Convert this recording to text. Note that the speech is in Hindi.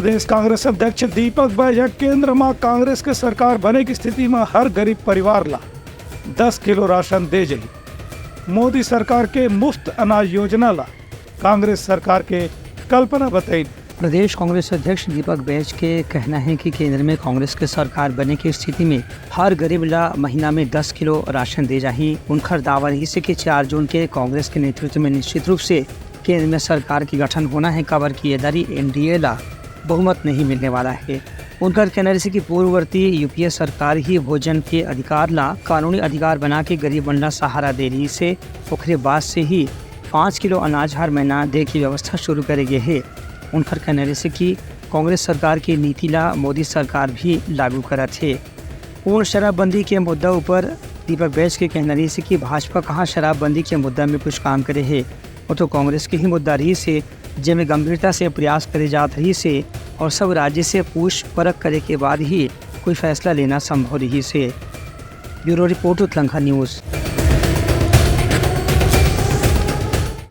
प्रदेश कांग्रेस अध्यक्ष दीपक बैजक केंद्र में कांग्रेस के सरकार बने की स्थिति में हर गरीब परिवार ला 10 किलो राशन दे जाई। मोदी सरकार के मुफ्त अनाज योजना ला कांग्रेस सरकार के कल्पना बताई। प्रदेश कांग्रेस अध्यक्ष दीपक बैज के कहना है कि केंद्र में कांग्रेस के सरकार बने की स्थिति में हर गरीब ला महीना में 10 किलो राशन दे जाही। उनका दावा रही से कि 4 जून के कांग्रेस के नेतृत्व में निश्चित रूप से केंद्र में सरकार की गठन होना है। कबर की एदारी एनडीए ला बहुमत नहीं मिलने वाला है। उनका कहना है कि पूर्ववर्ती यूपीए सरकार ही भोजन के अधिकार ला कानूनी अधिकार बना के गरीब बनला सहारा दे रही से ओकरे बाद से ही 5 किलो अनाज हर महीना दे की व्यवस्था शुरू करेंगे है। उनका कहना है कि कांग्रेस सरकार की नीति ला मोदी सरकार भी लागू करत है। पूर्ण शराबबंदी के मुद्दा ऊपर दीपक बैज के कहना रही से कि भाजपा कहाँ शराबबंदी के मुद्दा में कुछ काम करे है, वो तो कांग्रेस की ही मुद्दा रही से जिनमें गंभीरता से प्रयास करे जात रही से और सब राज्य से पूछ परख करे के बाद ही कोई फैसला लेना संभव रही से। ब्यूरो रिपोर्ट उत्लंघा न्यूज़।